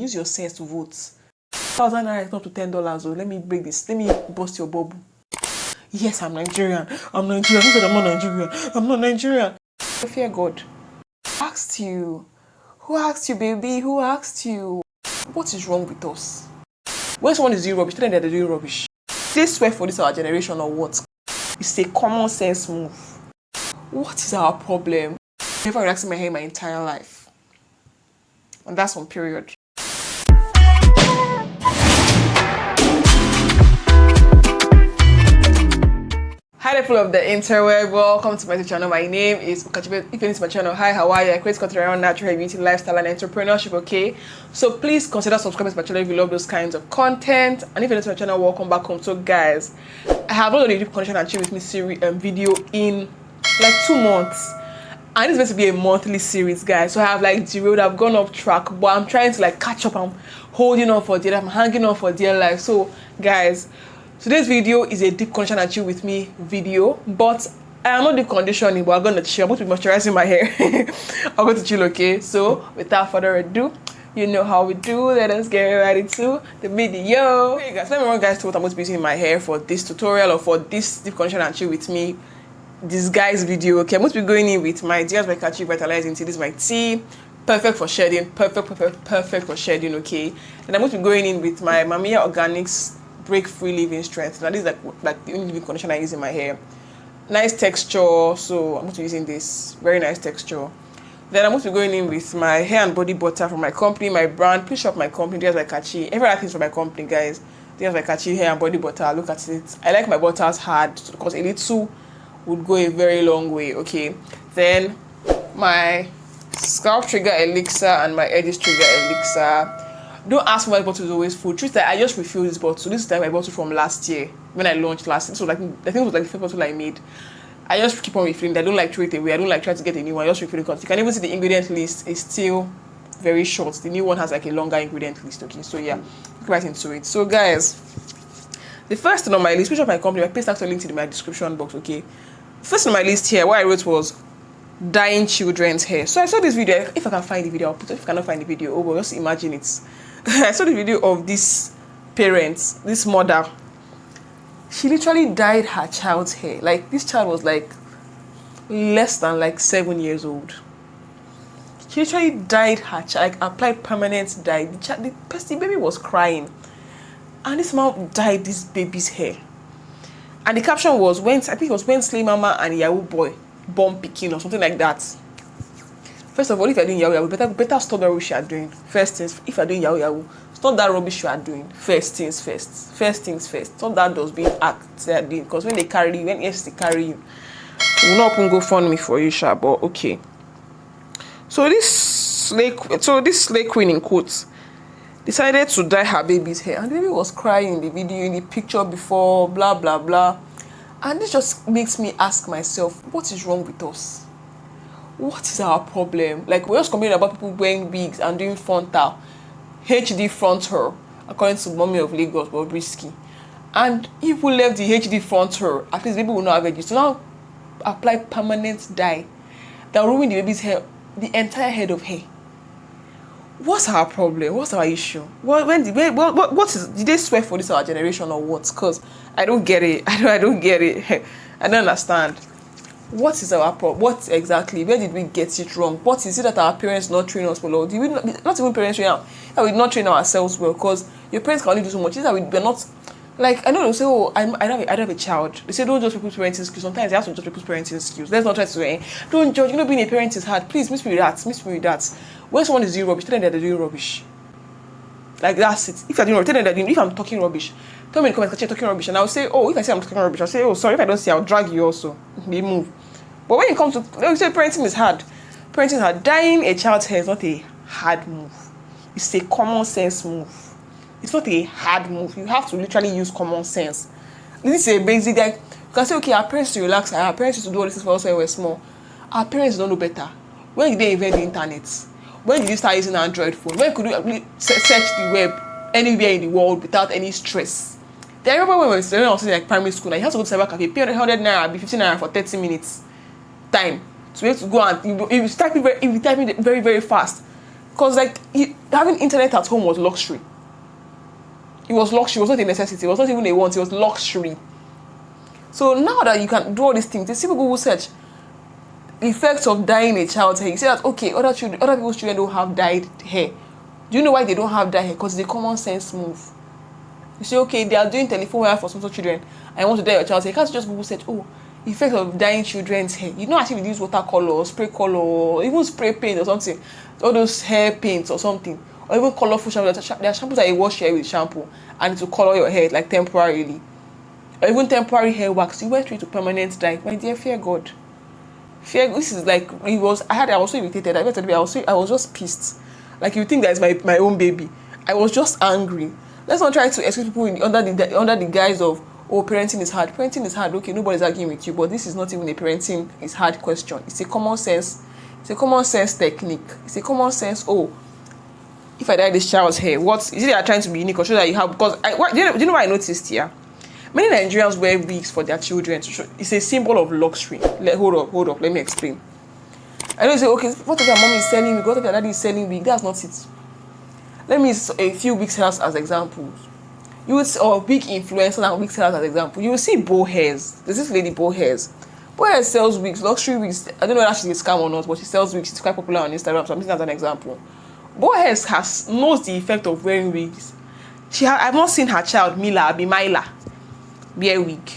Use your sense to vote. 1,000 naira is not to $10. Oh, let me break this. Let me bust your bubble. Yes, I'm Nigerian. I'm Nigerian. Who said I'm not Nigerian? I'm not Nigerian. Fear God. Who asked you? Who asked you, baby? Who asked you? What is wrong with us? When someone is doing rubbish, tell them that they're doing rubbish. They swear for this our generation or what? It's a common sense move. What is our problem? I've never relaxed my hair my entire life. And that's on period. Hi there, people of the interweb. Welcome to my channel. My name is Ukachibe. If you're new to my channel, hi, how are you? I create content around natural hair, beauty, lifestyle, and entrepreneurship, okay? So please consider subscribing to my channel if you love those kinds of content. And if you're new to my channel, welcome back home. So guys, I have not done a deep connection and chill with me series video in like 2 months. And it's meant to be a monthly series, guys. So I have like derailed, I've gone off track, but I'm trying to like catch up. I'm holding on for dear life, I'm hanging on for dear life. So guys, today's video is a deep condition and chill with me video, but I am not deep conditioning, but I'm going to chill. I'm going to be moisturizing my hair. I'm going to chill, okay? So without further ado, you know how we do. Let us get ready to the video. Hey guys, let me run guys through what I'm going to be using in my hair for this tutorial or for this deep condition and chill with me disguise video. Okay, I'm going to be going in with my Nigerian Americans vitalizing tea. This is my tea. Perfect for shedding. Perfect for shedding, okay? And I'm going to be going in with my Mamiya Organics break free leave-in strength. Now this is like the only leave-in conditioner I use in my hair. Nice texture, so I'm going to be using this very nice texture. Then I'm going to be going in with my hair and body butter from my company, my brand. Please shop my company, Diaz by Kachi. Every other thing from my company, guys. Diaz by Kachi hair and body butter. Look at it. I like my butters hard because a little would go a very long way. Okay. Then my scalp trigger elixir and my edges trigger elixir. Don't ask me why the bottle is always full. Truth that I just refilled this bottle. This is my bottle from last year when I launched last year. So like I think it was like the first bottle I made. I just keep on refilling. I don't like throw it away. I don't like try to get a new one. I just refill it because you can even see the ingredient list is still very short. The new one has like a longer ingredient list. Okay, so yeah, look right into it. So guys, the first thing on my list, which of my company, my paste actually linked in my description box. Okay, first on my list here, what I wrote was dyeing children's hair. So I saw this video. If I can find the video, I'll put it. If I cannot find the video, oh well, just imagine it. I saw the video of this parents, this mother. She literally dyed her child's hair. Like this child was like less than like 7 years old. She literally dyed her child, like applied permanent dye. The baby was crying, and this mom dyed this baby's hair. And the caption was I think it was when Slay Mama and Yahoo Boy born Pekin or something like that. First of all, if you're doing Yahoo, better stop the rubbish you are doing. First things, if you're doing Yahoo, stop that rubbish you are doing. First things first. Stop that does being act they are doing. Because when they carry you, when yes they carry you, will not open GoFundMe for you, sha. But okay. So this slay queen in quotes decided to dye her baby's hair, and the baby was crying in the video, in the picture before, blah blah blah. And this just makes me ask myself, what is wrong with us? What is our problem? Like, we're just complaining about people wearing wigs and doing frontal, HD front hair, according to Mommy of Lagos, Bobrisky. And if we left the HD front hair, at least baby will not have edges. So now apply permanent dye that will ruin the baby's hair, the entire head of hair. What's our problem? What's our issue? What is? Did they swear for this our generation or what? Because I don't get it. I don't get it. I don't understand. What is our problem? What exactly? Where did we get it wrong? What is it that our parents not train us well? Did we not even parents train us? That we not train ourselves well? Because your parents can only do so much. Is that we're not like, I know they say, oh, I don't have a child. They say don't judge people's parenting skills. Sometimes they have to judge people's parenting skills. Let's not try to say don't judge. You know, being a parent is hard. Please miss me with that. When someone is doing rubbish, tell them that they're doing rubbish. Like that's it. If you're doing rubbish, tell them that if I'm talking rubbish, tell me in the comments that you're talking rubbish, and I'll say, oh, if I say I'm talking rubbish, I'll say, oh, sorry. If I don't say, I'll drag you also. They move. But when it comes to, like we say, parenting is hard. Parenting is hard. Dyeing a child's hair is not a hard move. It's a common sense move. It's not a hard move. You have to literally use common sense. This is a basic, like, you can say, okay, our parents to relax, our parents used to do all this for us when we were small. Our parents don't know better. When did they invent the internet? When did you start using Android phone? When could you search the web anywhere in the world without any stress? Then I remember when I was in like primary school, like, you have to go to cyber cafe, pay 100 naira, be 15 naira for 30 minutes time. So you have to go and if you type it very, very, very fast. Because like having internet at home was luxury. It was luxury. It was not a necessity. It was not even a want. It was luxury. So now that you can do all these things, you see people who search effects of dyeing a child's hair. You say that okay, other people's children don't have dyed hair. Do you know why they don't have dyed hair? Because it's a common sense move. You say okay, they are doing telephone wire for some children. I want to dye your child's hair. You can't just Google search effects of dyeing children's hair. You don't actually use watercolor, spray color, or even spray paint or something. All those hair paints or something. Or even colorful shampoo. There are shampoos that you wash your hair with shampoo and it will color your hair like temporarily. Or even temporary hair wax. You went straight to permanent dye. My dear, fear God. This is like I was so irritated. I was just pissed. Like you think that is my own baby. I was just angry. Let's not try to excuse people under the guise of parenting is hard. Parenting is hard. Okay, nobody's arguing with you, but this is not even a parenting is hard question. It's a common sense. It's a common sense technique. It's a common sense. If I dye this child's hair, what is it they are trying to be unique or show that you have? Because do you know what I noticed here? Many Nigerians wear wigs for their children. It's a symbol of luxury. Hold up. Let me explain. I know you say, okay, what if your mom is selling wig? What if your daddy is selling wig? That's not it. Let me use a few wig sellers as examples. You would see, or big influencers and wig sellers as examples. You will see bow hairs. There's this lady bow hairs. Bow hairs sells wigs, luxury wigs. I don't know whether she's a scam or not, but she sells wigs. She's quite popular on Instagram, so I'm using that as an example. Bow hairs knows the effect of wearing wigs. I've not seen her child Mila wear wig.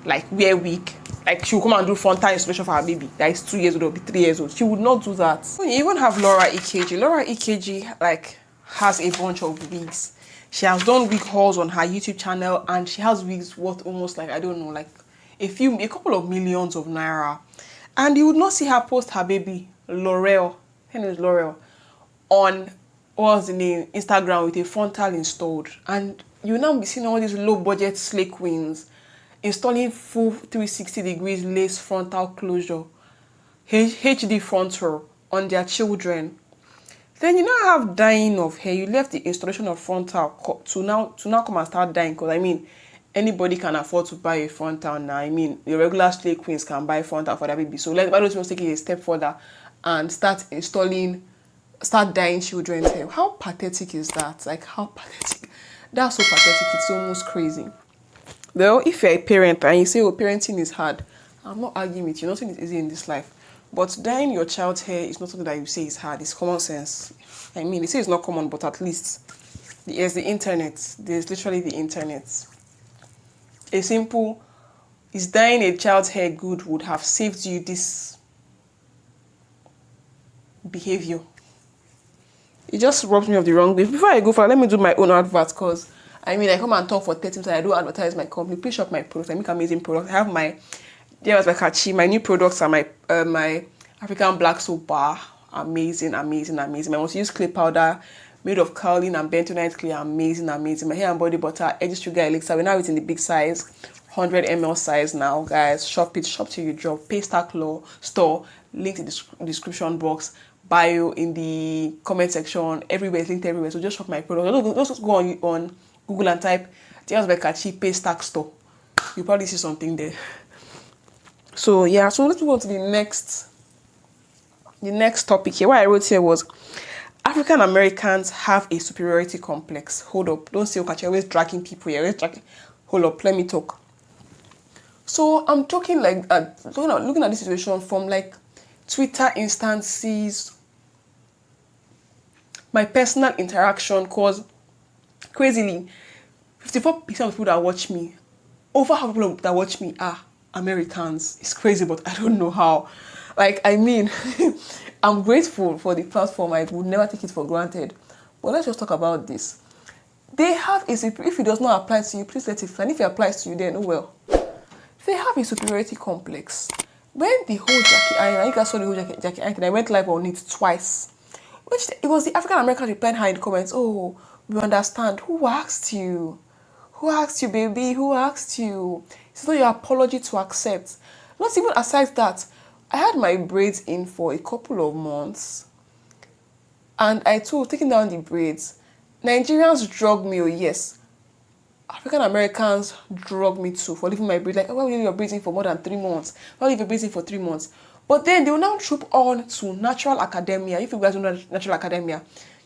Like she will come and do frontal installation for her baby that is 2 years old or 3 years old. She would not do that. You even have Laura EKG. Laura EKG like has a bunch of wigs. She has done wig hauls on her YouTube channel and she has wigs worth almost like, I don't know, like a couple of millions of naira. And you would not see her post her baby L'Oreal. Her name is L'Oreal on what's the name Instagram with a frontal installed. And you will now be seeing all these low budget slay queens installing full 360 degrees lace frontal closure, HD frontal on their children. Then you now have dyeing of hair. You left the installation of frontal to now come and start dyeing, because I mean anybody can afford to buy a frontal now. I mean the regular slay queens can buy frontal for their baby. So why don't you take it a step further and start dyeing children's hair? How pathetic is that? Like how pathetic? That's so pathetic, it's almost crazy. Well, if you're a parent and you say, parenting is hard, I'm not arguing with you. Nothing is easy in this life. But dyeing your child's hair is not something that you say is hard. It's common sense. I mean, they say it's not common, but at least there's the internet. There's literally the internet. A simple, is dyeing a child's hair good would have saved you this behavior. It just rubs me off the wrong way. Before I go far, let me do my own advert, because I mean, I come and talk for 30 minutes and I don't advertise my company. Please shop my products. I make amazing products. I have my my new products are my African black soap bar. Amazing. I want to use clay powder made of kaolin and bentonite clay. Amazing. My hair and body butter, edge sugar elixir. We're now in the big size, 100 ml size now, guys. Shop till you drop. Paystack store, link in the description box, bio in the comment section, everywhere. It's linked everywhere. So just shop my product. Just go on Google and type Tias Bekachi Paystack store. You probably see something there. So yeah, so let's move on to the next topic here. What I wrote here was African Americans have a superiority complex. Hold up, don't say okay, you're always dragging people here. Hold up, let me talk. So I'm talking like looking at this situation from like Twitter instances, my personal interaction, cause crazily 54% of people that watch me, over half of people that watch me are Americans. It's crazy, but I don't know how. Like, I mean, I'm grateful for the platform. I would never take it for granted. But let's just talk about this. They have if it does not apply to you, please let it fly. And if it applies to you, then oh well. They have a superiority complex. When the whole Jackie Aina, you guys saw the whole Jackie Aina, I went live on it twice. It was the African Americans replying her in the comments, oh, we understand. Who asked you? Who asked you, baby? Who asked you? It's not your apology to accept. Not even aside that, I had my braids in for a couple of months. And I too, taking down the braids. Nigerians drug me, oh yes. African Americans drug me too for leaving my braids. Like, why will you leave your braids in for more than 3 months? Why leave your braids in for 3 months? But then they will now troop on to Natural Academia. If you guys don't know Natural Academia,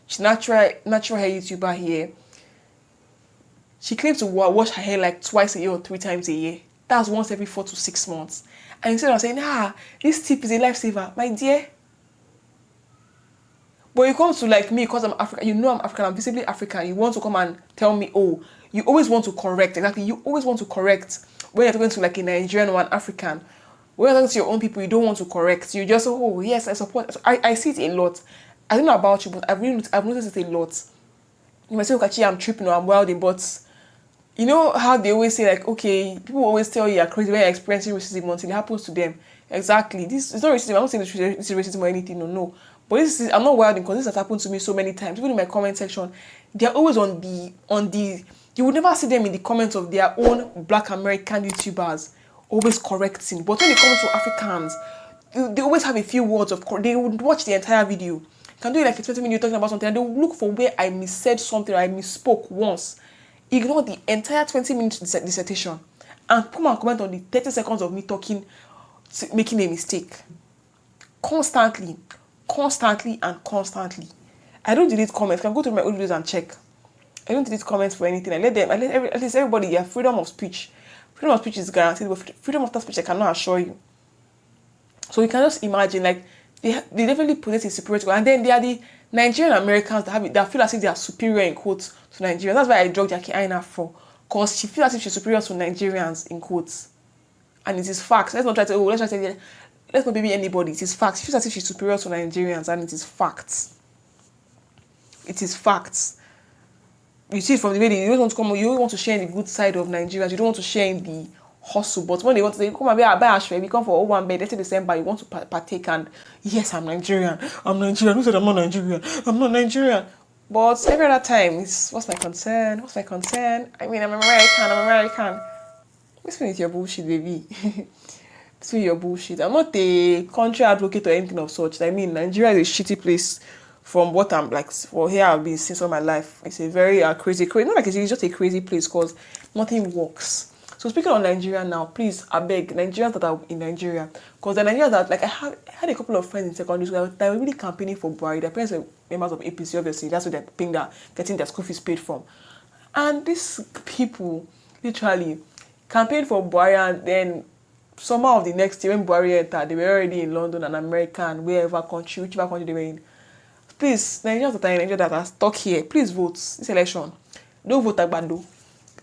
she's natural hair YouTuber here. She claims to wash her hair like twice a year or 3 times a year. That's once every 4 to 6 months. And instead of saying, this tip is a lifesaver, my dear. But you come to like me because I'm African, you know I'm African, I'm visibly African. You want to come and tell me, oh, you always want to correct. Exactly, you always want to correct when you're talking to like a Nigerian or an African. When you're talking to your own people, you don't want to correct. You just say, oh, yes, I support. I see it a lot. I don't know about you, but I've noticed it a lot. You might say, okay, I'm tripping or I'm wilding, but you know how they always say, like, okay, people always tell you you're crazy when you're experiencing racism until it happens to them. Exactly. This is not racism. I'm not saying this is racism or anything, no. But I'm not wilding because this has happened to me so many times. Even in my comment section, they're always on the. You would never see them in the comments of their own Black American YouTubers always correcting. But when it comes to Africans, they always have a few words of. They would watch the entire video. You can do it like a 20-minute talking about something, and they will look for where I missaid something or I misspoke once. Ignore the entire 20-minute dissertation and come and comment on the 30 seconds of me talking, making a mistake. Constantly. I don't delete comments. You can go to my old videos and check. I don't delete comments for anything. I let at least everybody, yeah, freedom of speech. Freedom of speech is guaranteed, but freedom of speech I cannot assure you. So you can just imagine, like, they definitely possess a superiority, and then they are the Nigerian Americans that feel as if they are superior in quotes to Nigerians. That's why I drugged Jackie Aina for, because she feels as if she's superior to Nigerians in quotes, and it is facts. Let's not baby anybody. It is facts. She feels as if she's superior to Nigerians, and it is facts. It is facts. You see it from the way you want to come. You want to share in the good side of Nigerians. You don't want to share in the hustle. But when they want to say, come and buy a share, we come for one bed. Let's say December, you want to partake, and yes, I'm Nigerian. Who said I'm not Nigerian? I'm not Nigerian. But every other time, what's my concern? I mean, I'm American. What's with your bullshit, baby? It's with your bullshit. I'm not a country advocate or anything of such. I mean, Nigeria is a shitty place. From what I'm like, for here I've been since all my life. It's a very crazy. Not like it's just a crazy place because nothing works. So speaking of Nigeria now, please, I beg Nigerians that are in Nigeria, because the Nigerians that, like, I had a couple of friends in secondary school that were really campaigning for Buhari. Their parents were members of APC, obviously. That's where they're getting their school fees paid from. And these people literally campaigned for Buhari, and then summer of the next year when Buhari entered, they were already in London and America and whichever country they were in. Please, Nigerians that are in Nigeria that are stuck here, please vote this election. Don't vote Agbado.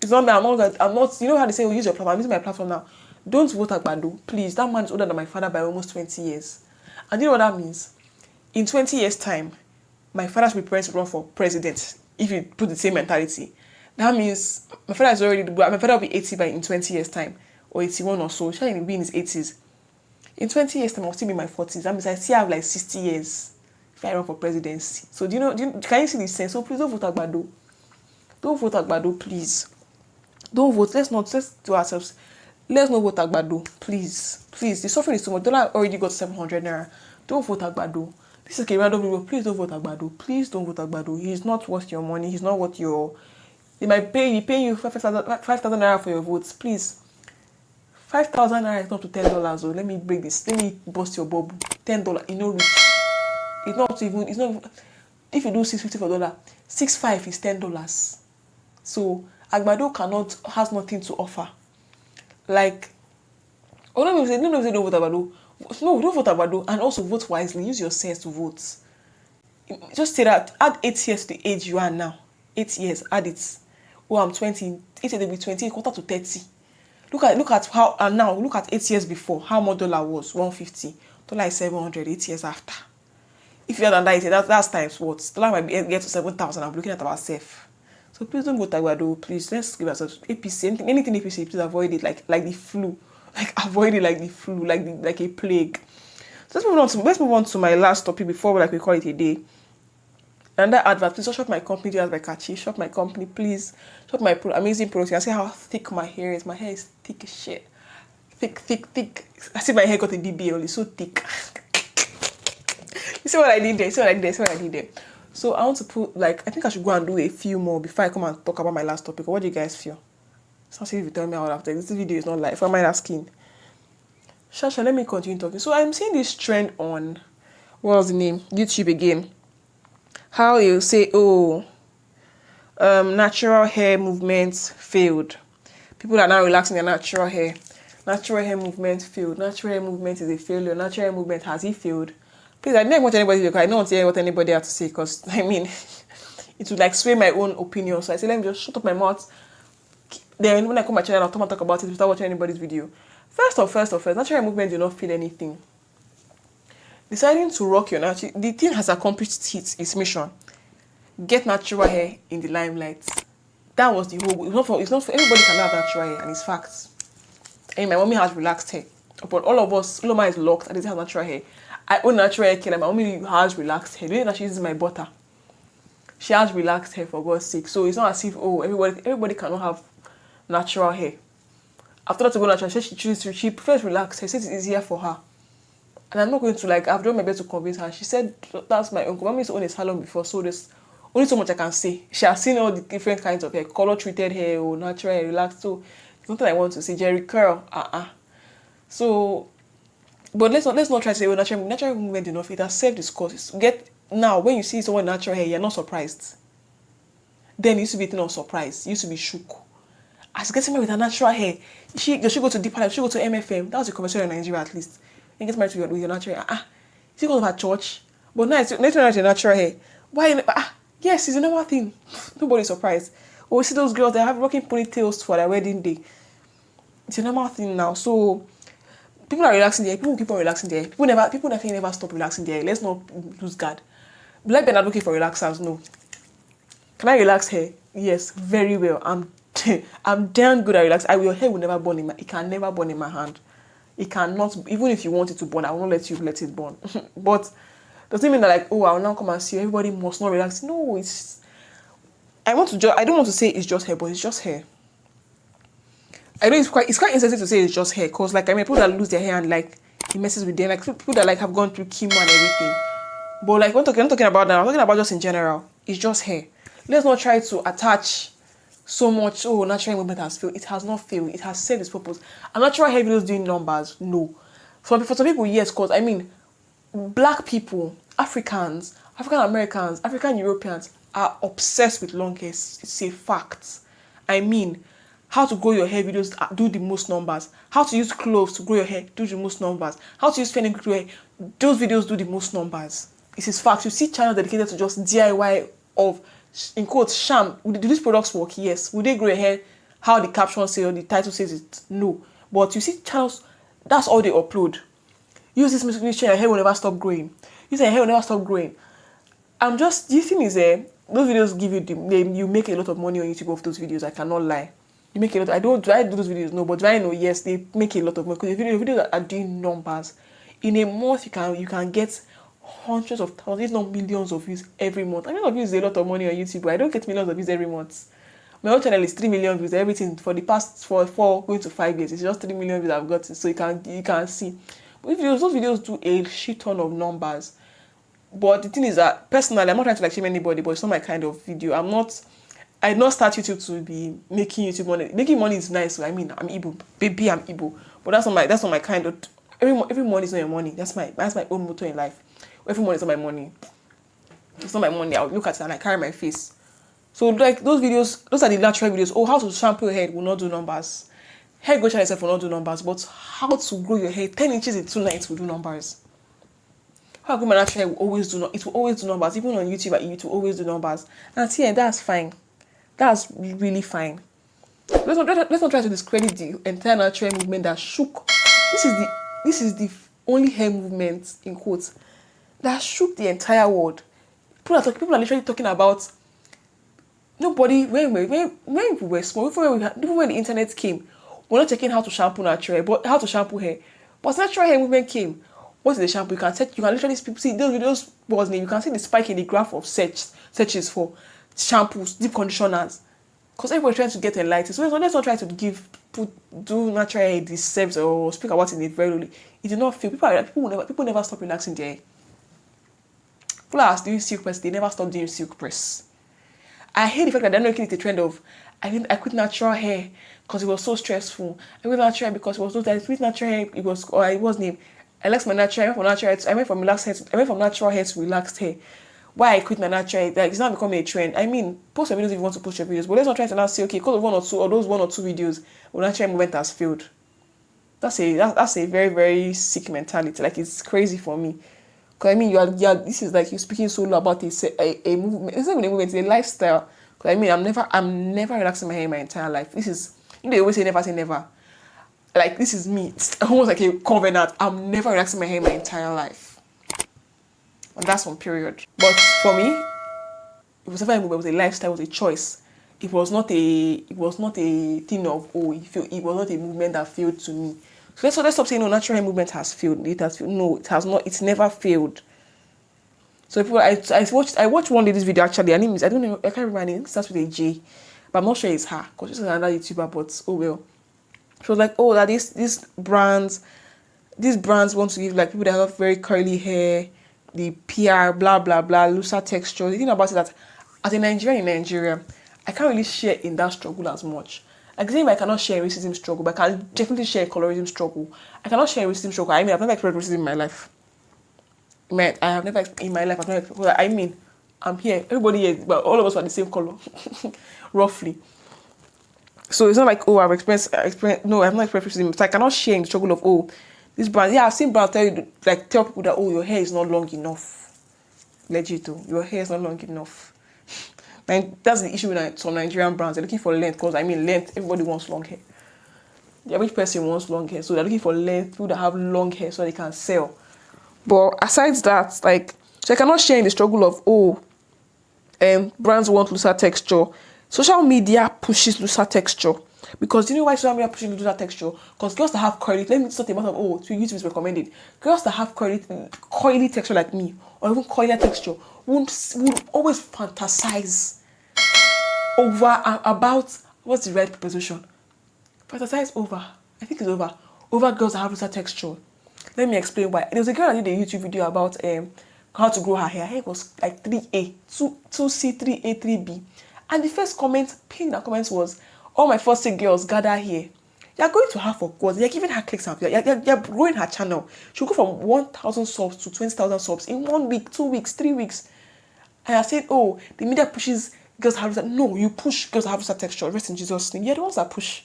It's not me. I'm not. You know how they say, use your platform. I'm using my platform now. Don't vote Agbado, please. That man is older than my father by almost 20 years. And you know what that means? In 20 years' time, my father should be preparing to run for president. If you put the same mentality, that means my father will be 80 in 20 years' time, or 81 or so. Shall he be in his 80s? In 20 years' time, I'll still be in my 40s. That means I still have like 60 years. I run for presidency. So can you see the sense? So please don't vote Agbado. Don't vote Agbado, please. Don't vote. Let's do ourselves. Let's not vote Agbado, please. Please, the suffering is too much. Dollar already got 700 naira. Don't vote Agbado. This is a random video. Please don't vote Agbado. Please don't vote Agbado. He's not worth your money. He's not worth your. They might pay you 5,000 naira for your votes. Please. 5,000 naira is not to $10. So let me break this. Let me bust your bubble. $10. You know, rich. It's not even. If you do $6.50 for $1, $6.5 is $10. So Agbado has nothing to offer. Like, no, don't vote Agbado. No, don't vote Agbado, and also vote wisely. Use your sense to vote. Just say that. Add 8 years to the age you are now. 8 years. Add it. Oh, I'm 20. 8 years will be 20. Quarter to 30. Look at how. And now look at 8 years before. How much dollar was? $150. Dollar is 700. 8 years after. If you're under 80, that's times what? Dollar might get to 7,000. I'm looking at ourselves. So please don't go to Agbado. Please, let's give ourselves APC. Anything APC, please avoid it like the flu. Like avoid it like the flu, like a plague. So let's move on to my last topic before we call it a day. And that advert, please shop my company just by Kachi. Shop my company, please. Shop my amazing products. You can see how thick my hair is. My hair is thick as shit. Thick. I see my hair got a BBL. It's so thick. You see what I did there? So I want to put, I think I should go and do a few more before I come and talk about my last topic. What do you guys feel? It's not if you tell me how after this video is not live. What am I asking? Shasha, let me continue talking. So I'm seeing this trend on, what was the name? YouTube again. How you say, oh, natural hair movement failed. People are now relaxing their natural hair. Natural hair movement failed. Natural hair movement is a failure. Natural hair movement, has it failed? Please, I didn't want anybody to, because I don't want to hear what anybody has to say, because I mean, it would like sway my own opinion. So I said, let me just shut up my mouth. Then when I come to my channel, I'll come and talk about it without watching anybody's video. First, natural hair movement do not feel anything. Deciding to rock your natural, the thing has accomplished its mission. Get natural hair in the limelight. That was the whole. It's not for everybody can have natural hair, and it's facts. And my mommy has relaxed hair, but all of us, Loma is locked, and this has natural hair. I own natural hair care, and my mommy has relaxed hair. The way that she uses my butter, she has relaxed hair, for God's sake. So it's not as if everybody cannot have natural hair. After that, to go natural, she prefers relaxed hair. She says it's easier for her. And I'm not going to I've done my best to convince her. She said that's my uncle. Mommy used to own a salon before, so there's only so much I can say. She has seen all the different kinds of hair, color treated hair or natural hair, relaxed. So it's nothing I want to say. Jerry curl, So, but let's not try to say, well, natural movement enough. It has served its cause. Now when you see someone natural hair, you're not surprised. Then it used to be a thing of surprise. You used to be shook. As getting married with her natural hair, she go to deep life, she go to MFM. That was the conversation in Nigeria, at least. And get married with your natural hair. She goes to her church, but now it's natural hair. Why? Yes, it's a normal thing. Nobody's surprised. Or we see those girls, they have rocking ponytails for their wedding day. It's a normal thing now. So people are relaxing their hair. People keep on relaxing their hair. People never stop relaxing their hair. Let's not lose guard. Black men are looking for relaxers. No. Can I relax hair? Yes, very well. I'm damn good at relax. Your hair will never burn in my. It can never burn in my hand. It cannot. Even if you want it to burn, I will not let you let it burn. But doesn't mean that I will now come and see you. Everybody must not relax. No, it's. I don't want to say it's just hair, but it's just hair. I know it's quite insensitive to say it's just hair, cause people that lose their hair and it messes with them, people that have gone through chemo and everything. But I'm not talking about that. I'm talking about just in general. It's just hair. Let's not try to attach so much. Oh, natural movement has failed. It has not failed. It has served its purpose. And natural hair videos doing numbers. No. For some people, yes, cause black people, Africans, African Americans, African Europeans are obsessed with long hair. It's a fact. How to grow your hair videos do the most numbers. How to use cloves to grow your hair do the most numbers. How to use fenugreek to grow hair, those videos do the most numbers. It is fact. You see channels dedicated to just DIY of, in quotes, sham. Do these products work? Yes. Will they grow your hair how the caption says or the title says it? No. But you see channels, that's all they upload. Use this machine, your hair will never stop growing. Use your hair will never stop growing. The thing is, those videos give you you make a lot of money on YouTube off those videos. I cannot lie. You make a lot. Do I do those videos? No, but do I know? Yes, they make a lot of money because the videos are doing numbers. In a month, you can get hundreds of thousands, if not millions of views every month. Millions of views is a lot of money on YouTube, but I don't get millions of views every month. My own channel is 3 million views. Everything for the past 4 going to 5 years, it's just 3 million views I've gotten. So you can see. But those videos do a shit ton of numbers. But the thing is that personally, I'm not trying to shame anybody, but it's not my kind of video. I did not start YouTube to be making YouTube money. Making money is nice. I'm Igbo. Baby, I'm Igbo. But that's not my kind of. Every money is not your money. That's my own motto in life. Every money is not my money. It's not my money. I'll look at it and I carry my face. So those videos, those are the natural videos. Oh, how to shampoo your hair will not do numbers. Hair growth channel itself will not do numbers. But how to grow your hair 10 inches in 2 nights will do numbers. How grow my natural hair will always do numbers. Even on YouTube, it will always do numbers. And see, that's fine. That's really fine. Let's not try to discredit the entire natural movement that shook. This is the only hair movement, in quotes, that shook the entire world. People are literally talking about nobody when we were small, even when the internet came, we're not checking how to shampoo natural hair, but how to shampoo hair. But natural hair movement came. What's the shampoo? You can literally see those videos. What's name? You can see the spike in the graph of searches for shampoos, deep conditioners, because everybody's trying to get enlightened. So let's not try to do natural hair disservice or speak about it in a very lowly. It did not feel people never stop relaxing their hair. People are doing silk press, they never stop doing silk press. I hate the fact that they're not making it a trend of I quit natural hair because it was so stressful. I quit natural hair because it was so that I quit natural hair. It was or I was named. I left my natural hair. I went from natural hair. I went from relaxed hair. I went from natural hair to relaxed hair. Why I quit my natural hair? Like it's not becoming a trend. I mean, post your videos if you want to post your videos, but let's not try to now say okay, because of one or two or those one or two videos, well, natural hair movement has failed. That's a very very sick mentality. Like it's crazy for me. Because I mean, you are this is like you speaking so low about a movement. It's not even a movement. It's a lifestyle. Because I mean, I'm never relaxing my hair in my entire life. This is they always say never say never. Like this is me. It's almost like a covenant. I'm never relaxing my hair in my entire life. And that's on period. But for me, it was never a movement. It was a lifestyle. It was a choice. It was not a thing of it was not a movement that failed to me. So let's stop saying no. Natural hair movement has failed. It has failed. No, it has not. It's never failed. So people, I watched one lady's video actually. Her name is I don't know. I can't remember her name. It starts with a J, but I'm not sure it's her because she's another YouTuber. But oh well. She was like, oh, that these brands want to give like people that have very curly hair, the PR, blah blah blah, looser texture. The thing about it that as a Nigerian in Nigeria, I can't really share in that struggle as much. Like saying I cannot share racism struggle, but I can definitely share colorism struggle. I cannot share racism struggle. I mean, I've never experienced racism in my life. I have never in my life. I've never. I mean, I'm here. Everybody here, but all of us are the same color, roughly. So it's not like I've experienced. No, I've not experienced racism. So I cannot share in the struggle of this brand. Yeah, I've seen brands tell people that your hair is not long enough. Legit, your hair is not long enough. And that's the issue with some Nigerian brands. They're looking for length because I mean length. Everybody wants long hair. The average person wants long hair, so they're looking for length. People that have long hair so they can sell. But aside that, like, so I cannot share in the struggle of brands want looser texture. Social media pushes looser texture because you know why social media pushes looser texture? Because girls that have curly, let me just a matter of to YouTube is recommended. Girls that have coily texture like me or even coilier texture would always fantasize about what's the right preposition? Fantasize over. I think it's over girls that have looser texture. Let me explain why. There was a girl that did a YouTube video about how to grow her hair. Her hair was like 3A, 2C, 3A, 3B. And the first comment, pinned in the comments was, all my first girls gather here. You're going to her for God. You're giving her clicks. You're growing her channel. She'll go from 1,000 subs to 20,000 subs in 1 week, 2 weeks, 3 weeks. And I said, the media pushes girls have that. No, you push girls have that texture. Rest in Jesus' name. You're the ones that push.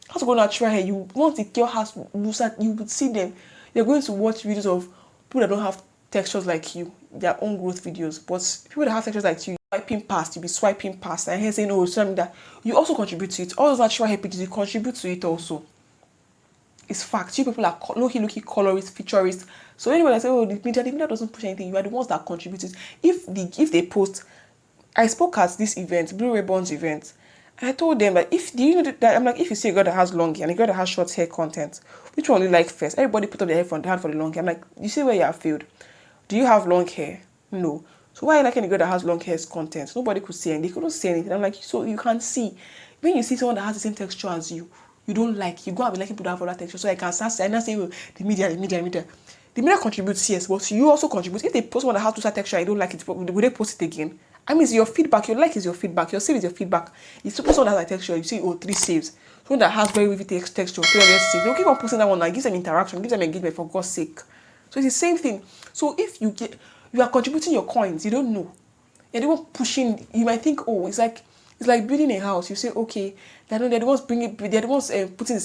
How to go natural hair? You once the girl has looser, you would see them. You're going to watch videos of people that don't have textures like you, their own growth videos. But people that have textures like you, you'll be swiping past and here saying, something that you also contribute to it. All those natural hair pictures, you contribute to it also. It's fact. You people are looking colorist, futurist. So anybody that say, the media doesn't push anything, you are the ones that contribute it. If they post, I spoke at this event, Blue Ribbons event, and I told them that if you see a girl that has long hair and a girl that has short hair content, which one do you like first? Everybody put up their hand for the long hair. I'm like, you see where you have failed. Do you have long hair? No. So why are you liking a girl that has long hair's content? Nobody could see anything. They couldn't see anything. I'm like, so you can see. When you see someone that has the same texture as you, you don't like. You go and be liking people that have other texture. So I can start saying, the media. The media contributes, yes, but you also contribute. If they post one that has looser texture, I don't like it, will they post it again? I mean, it's your feedback. Your like is your feedback. Your save is your feedback. If you post one that has a texture, you see, 3 saves. Someone that has very wavy texture, 300 saves. They'll keep on posting that one and gives them interaction, gives them engagement for God's sake. So it's the same thing. So if you are contributing your coins, you don't know. You're the one pushing. You might think, it's like building a house. You say, okay, they're the ones they're the ones putting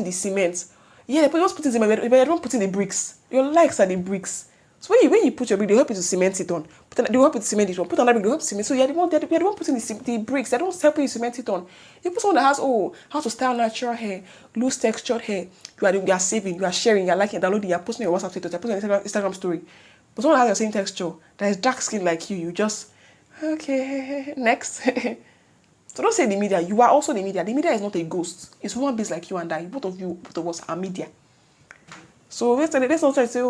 the cement. Yeah, they're just putting cement, but they're the ones putting the bricks. Your likes are the bricks. So when you put your brick, they help you to cement it on. They help you to cement it on. Put another brick, they help you to cement. So you're the one putting the bricks. They don't help you to cement it on. You put someone that has how to style natural hair, loose textured hair. You are saving, you are sharing, you are liking, downloading, you are posting your WhatsApp status, you are posting your Instagram story. But someone that has the same texture, that is dark skin like you just okay, next. So don't say the media. You are also the media. The media is not a ghost. It's human beings like you and I. Both of us are media. So let's not try to say,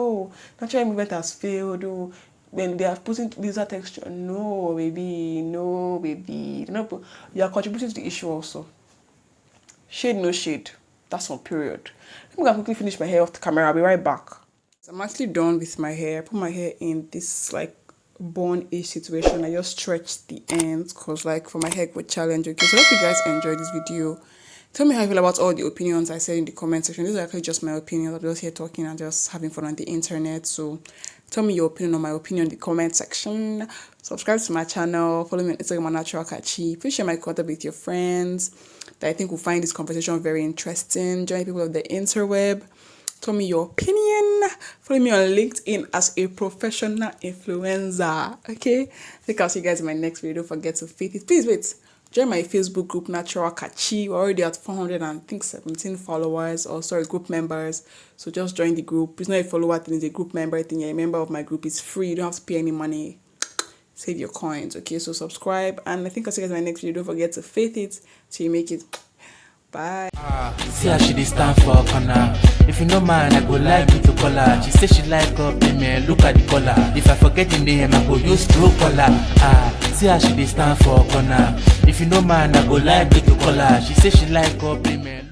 natural movement has failed. When they are putting looser texture, no, baby. No, you are contributing to the issue also. Shade, no shade. That's on period. I'm gonna quickly finish my hair off the camera. I'll be right back. I'm actually done with my hair. I put my hair in this like bun age situation. I just stretched the ends because like for my hair with challenge. Okay, so I hope you guys enjoyed this video. Tell me how you feel about all the opinions I said in the comment section. These are actually just my opinions. I'm just here talking and just having fun on the internet. So tell me your opinion on my opinion in the comment section. Subscribe to my channel. Follow me on Instagram, Naturalhair. Please share my content with your friends that I think will find this conversation very interesting. Join people of the interweb. Tell me your opinion. Follow me on LinkedIn as a professional influencer. Okay? I think I'll see you guys in my next video. Don't forget to faith it. Please wait. Join my Facebook group, Naturalhair. We're already at 417 followers, or sorry, group members. So just join the group. It's not a follower thing, it's a group member thing. You're a member of my group. It's free. You don't have to pay any money. Save your coins. Okay, so subscribe. And I think I'll see you guys in my next video. Don't forget to faith it till you make it. Bye. See how she dey stand for corner. If you no mind, I go like you to call her. She say she like up man. Look at the color. If I forget the name, I go use true color. See how she dey stand for corner. If you no mind, I go like you to call her. She say she like up man.